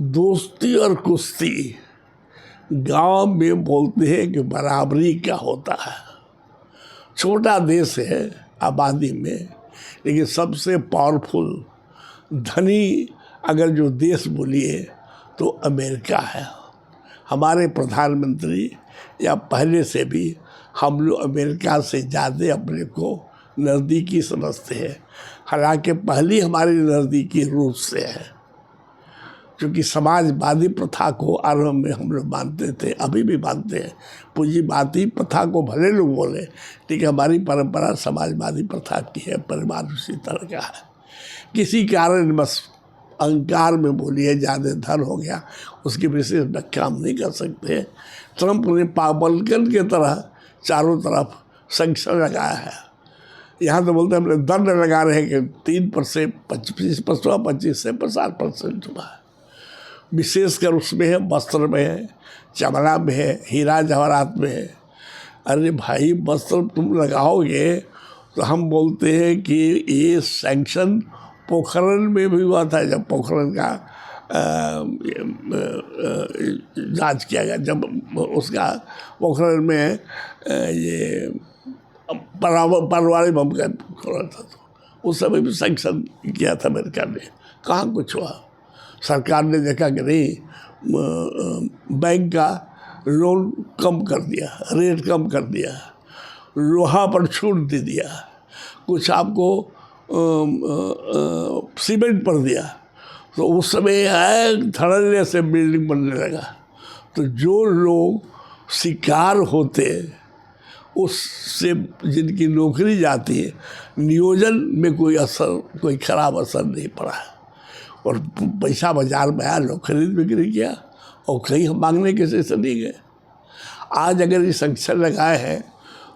दोस्ती और कुश्ती गांव में बोलते हैं कि बराबरी क्या होता है। छोटा देश है आबादी में, लेकिन सबसे पावरफुल धनी अगर जो देश बोलिए तो अमेरिका है। हमारे प्रधानमंत्री या पहले से भी हम लोग अमेरिका से ज़्यादा अपने को नज़दीकी समझते हैं। हालांकि पहली हमारी नज़दीकी रूस से है, क्योंकि समाजवादी प्रथा को आरंभ में हम लोग मानते थे, अभी भी मानते हैं। पूंजीवादी प्रथा को भले लोग बोले, लेकिन हमारी परंपरा समाजवादी प्रथा की है, परिवार उसी तरह का है। किसी कारण बस अहंकार में बोलिए ज़्यादा धन हो गया, उसकी विशेष व्याख्या हम नहीं कर सकते। ट्रंप ने पागलकन के तरह चारों तरफ संरक्षण लगाया है। यहाँ तो बोलते हैं हमने दंड लगा रहे हैं कि 3% 25% से 50% हुआ है। विशेषकर उसमें है, वस्त्र में है, चमड़ा में है, हीरा जवाहरात में है। अरे भाई, वस्त्र तुम लगाओगे तो हम बोलते हैं कि ये सैंक्शन पोखरण में भी हुआ था, जब पोखरण का जांच किया गया, जब उसका पोखरण में ये परमाणु बम का खोला था, तो उस समय भी सैंक्शन किया था अमेरिका ने। कहाँ कुछ हुआ। सरकार ने देखा कि नहीं, बैंक का लोन कम कर दिया, रेट कम कर दिया, लोहा पर छूट दे दिया, कुछ आपको सीमेंट पर दिया, तो उस समय धड़ल्ले से बिल्डिंग बनने लगा। तो जो लोग शिकार होते उससे जिनकी नौकरी जाती है, नियोजन में कोई खराब असर नहीं पड़ा। और पैसा बाजार में आया, लोग खरीद बिक्री किया, और कहीं हम मांगने किसी से नहीं गए। आज अगर ये संरक्षण लगाए हैं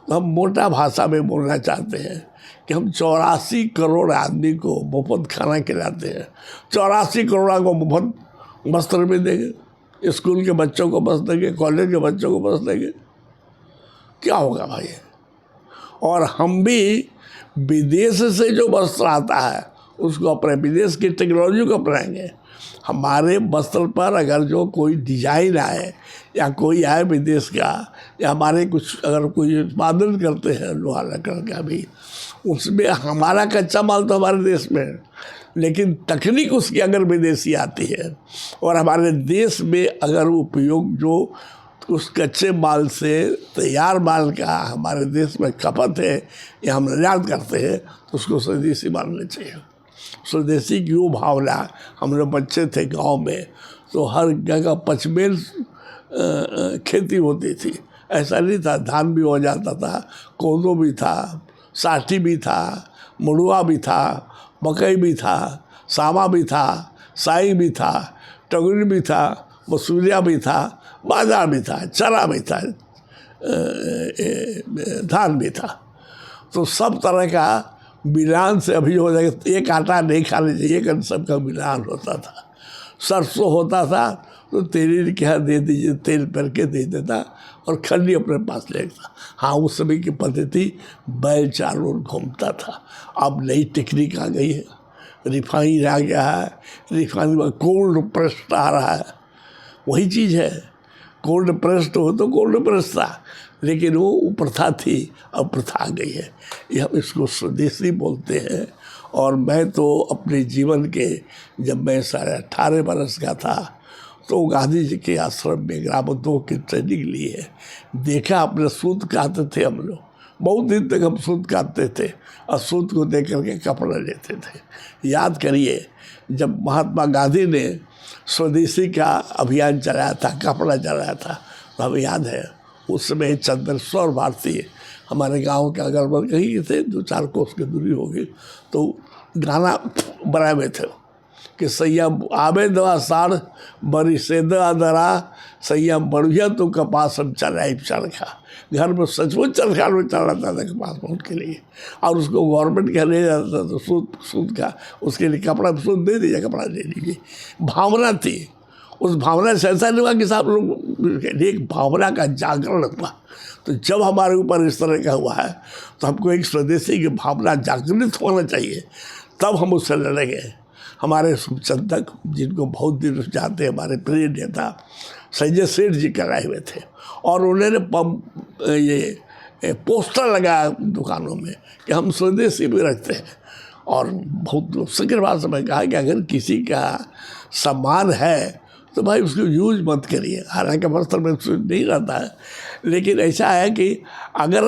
तो हम मोटा भाषा में बोलना चाहते हैं कि हम 84 करोड़ आदमी को मुफ्त खाना खिलाते हैं, 84 करोड़ को मुफ्त वस्त्र भी देंगे, स्कूल के बच्चों को बस देंगे, कॉलेज के बच्चों को बस देंगे, क्या होगा भाई। और हम भी विदेश से जो वस्त्र आता है उसको अपने विदेश की टेक्नोलॉजी को अपनाएंगे। हमारे वस्त्र पर अगर जो कोई डिजाइन आए या कोई आए विदेश का, या हमारे कुछ अगर कोई उत्पादन करते हैं लोहा लकड़ का भी, उसमें हमारा कच्चा माल तो हमारे देश में है, लेकिन तकनीक उसकी अगर विदेशी आती है और हमारे देश में अगर उपयोग जो उस कच्चे माल से तैयार माल का हमारे देश में खपत है या हम निर्यात करते हैं, तो उसको स्वदेशी मानना चाहिए। स्वदेशी की वो भावना, हम लोग बच्चे थे गांव में, तो हर जगह पचमेल खेती होती थी। ऐसा नहीं था, धान भी हो जाता था, कोदो भी था, साठी भी था, मड़ुआ भी था, मकई भी था, सामा भी था, साई भी था, टगरी भी था, मसूरिया भी था, बाजरा भी था, चना भी था, धान भी था। तो सब तरह का मिलान से अभी हो जाएगा। एक आटा नहीं खाने चाहिए, एक सबका मिलान होता था। सरसों होता था तो तेली क्या दे दीजिए, तेल भर के दे देता और खल्ली अपने पास लेता। हाँ, उस समय की पद्धति बैल चारों ओर घूमता था। अब नई टेक्निक आ गई है, रिफाइन आ गया है, रिफाइन में कोल्ड प्रेस्ड आ रहा है। वही चीज़ है, कोल्ड प्रेस्ड हो तो कोल्ड प्रेस्ड था, लेकिन वो प्रथा थी, अब प्रथा आ गई है। ये हम इसको स्वदेशी बोलते हैं। और मैं तो अपने जीवन के, जब मैं 18.5 बरस का था, तो गांधी जी के आश्रम में ग्रामोद्योग की ट्रेनिंग ली है। देखा, अपने सूत काटते थे हम लोग, बहुत दिन तक हम सूत काटते थे और सूत को देख करके कपड़ा लेते थे। याद करिए, जब महात्मा गांधी ने स्वदेशी का अभियान चलाया था, कपड़ा चलाया था, तो हमें याद है उस समय चंद्रेश्वर भारती हमारे गांव के अगल बगल कहीं थे, 2-4 कोस की दूरी होगी, तो गाना बनाए हुए थे कि सैया आबे दवा साढ़ बड़ी से दरा सैया बढ़िया तो कपास हम चलाए चरखा। घर में सचमुच चरखा में चल रहा था कपास के लिए, और उसको गवर्नमेंट का ले जाता था, तो सूद का उसके लिए कपड़ा सूद दे दीजिए, कपड़ा दे दीजिए। भावना थी। उस भावना से ऐसा नहीं हुआ कि सब लोग, एक भावना का जागरण हुआ। तो जब हमारे ऊपर इस तरह का हुआ है, तो हमको एक स्वदेशी की भावना जागृत होना चाहिए, तब हम उससे लड़ेंगे। हमारे शुभचिंतक जिनको बहुत दिन से जानते हैं, हमारे प्रिय नेता संजय सेठ जी कराए हुए थे, और उन्होंने ये पोस्टर लगाया दुकानों में कि हम स्वदेशी भी रखते हैं। और बहुत सक्रवाल समय कहा कि अगर किसी का सामान है तो भाई उसको यूज मत करिए। हालांकि वस्त्र में नहीं रहता है, लेकिन ऐसा है कि अगर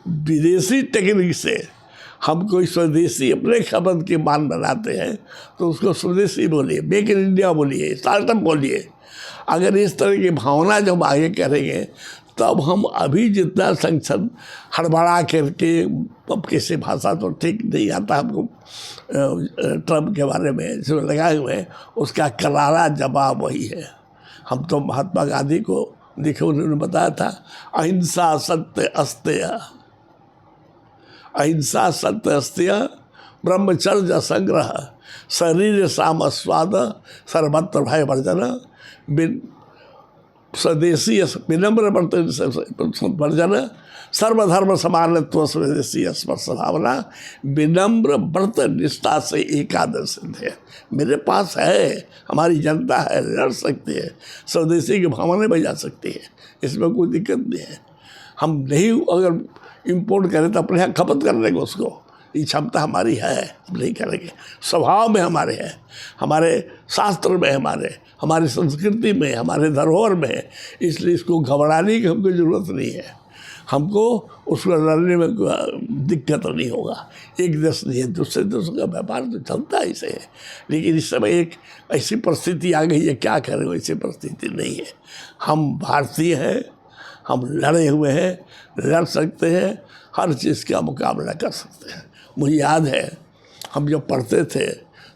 विदेशी टेक्निक से हम कोई स्वदेशी अपने खपत के मान बनाते हैं तो उसको स्वदेशी बोलिए, मेक इन इंडिया बोलिए, स्टार्टअप बोलिए। अगर इस तरह की भावना जब आगे करेंगे तब हम अभी जितना संसद हड़बड़ा करके, अब किसी भाषा तो ठीक नहीं आता हमको ट्रम्प के बारे में जो लगाए हुए हैं, उसका करारा जवाब वही है। हम तो महात्मा गांधी को देखे, उन्होंने बताया था अहिंसा सत्य अस्तेय, अहिंसा सत्य अस्तेय ब्रह्मचर्य संग्रह शरीर साम स्वाद सर्वत्र भय वर्जन बिन स्वदेशी विनम्र वर्जन सर्वधर्म समानत्व स्वदेशी स्पर्श भावना विनम्र व्रत निष्ठा से एकादश है। मेरे पास है, हमारी जनता है, लड़ सकती है, स्वदेशी की भावना बजा सकती है, इसमें कोई दिक्कत नहीं है। हम नहीं अगर इम्पोर्ट करें तो अपने यहाँ खपत कर लेंगे उसको, ये क्षमता हमारी है, हम नहीं करेंगे। स्वभाव में हमारे है, हमारे शास्त्र में, हमारी संस्कृति में, हमारे धरोहर में है, इसलिए इसको घबराने की हमको ज़रूरत नहीं है। हमको उसको लड़ने में दिक्कत नहीं होगा। एक देश नहीं है, दूसरे देशों का व्यापार तो चलता ही से है, लेकिन इस समय एक ऐसी परिस्थिति आ गई है, क्या करें, वैसी परिस्थिति नहीं है। हम भारतीय हैं, हम लड़े हुए हैं, लड़ सकते हैं, हर चीज़ का मुकाबला कर सकते हैं। मुझे याद है हम जब पढ़ते थे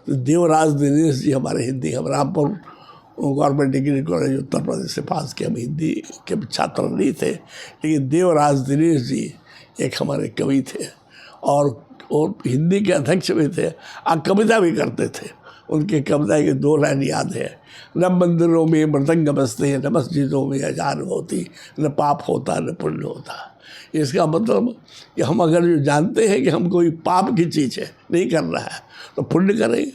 तो देवराज दिनेश जी हमारे हिंदी, हम Rampur government degree college Uttar Pradesh से पास किए, हम हिंदी के छात्र नहीं थे, लेकिन देवराज दिनेश जी एक हमारे कवि थे और हिंदी के अध्यक्ष भी थे, और कविता भी करते थे। उनके कविता के 2 लाइन याद है, न मंदिरों में मृदंग बजते हैं, न मस्जिदों में अजान होती, न पाप होता न पुण्य होता। इसका मतलब कि हम अगर जो जानते हैं कि हम कोई पाप की चीज़ है नहीं कर रहा है तो पुण्य करेंगे।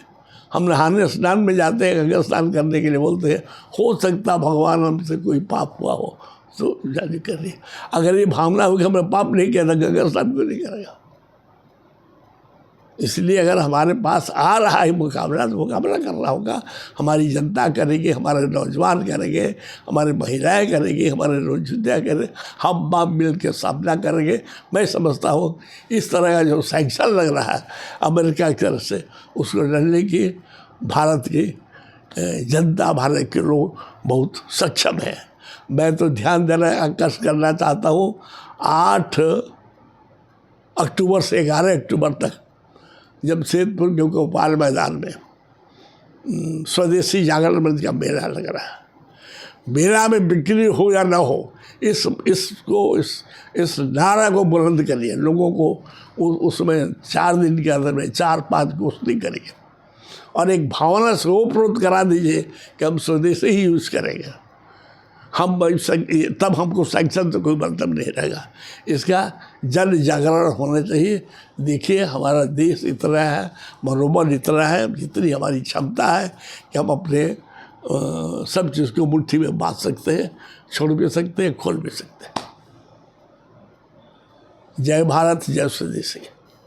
हम नहाने स्नान में जाते हैं, गंगा स्नान करने के लिए बोलते हैं, हो सकता भगवान हमसे कोई पाप हुआ हो तो जाने करिए। अगर ये भावना हो कि हमने पाप नहीं किया था, गंगा स्नान क्यों नहीं करेगा? इसलिए अगर हमारे पास आ रहा है मुकाबला तो मुकाबला करना होगा। हमारी जनता करेगी, हमारे नौजवान करेंगे, हमारी महिलाएं करेंगी, हमारे रोजगार करेंगे, हम बाप मिल के सामना करेंगे। मैं समझता हूँ इस तरह का जो सैंक्शन लग रहा है अमेरिका की तरफ से, उसको लड़ने की भारत की जनता, भारत के लोग बहुत सक्षम है। मैं तो ध्यान देना आकर्ष करना चाहता हूँ, 8 अक्टूबर से 11 अक्टूबर तक जमशेदपुर के गोपाल मैदान में स्वदेशी जागरण का मेला लग रहा है। मेला में बिक्री हो या ना हो, इस नारा को बुलंद करिए, लोगों को उसमें 4 दिन के अंदर में 4-5 गोष्ठी करिए और एक भावना से ओतप्रोत करा दीजिए कि हम स्वदेशी ही यूज़ करेंगे। हम तब हमको सैंक्शन से कोई मतलब नहीं रहेगा। इसका जन जागरण होना चाहिए। देखिए हमारा देश इतना है, मनोबल इतना है, जितनी हमारी क्षमता है कि हम अपने सब चीज़ को मुट्ठी में बांध सकते हैं, छोड़ भी सकते हैं, खोल भी सकते हैं। जय भारत, जय स्वदेशी।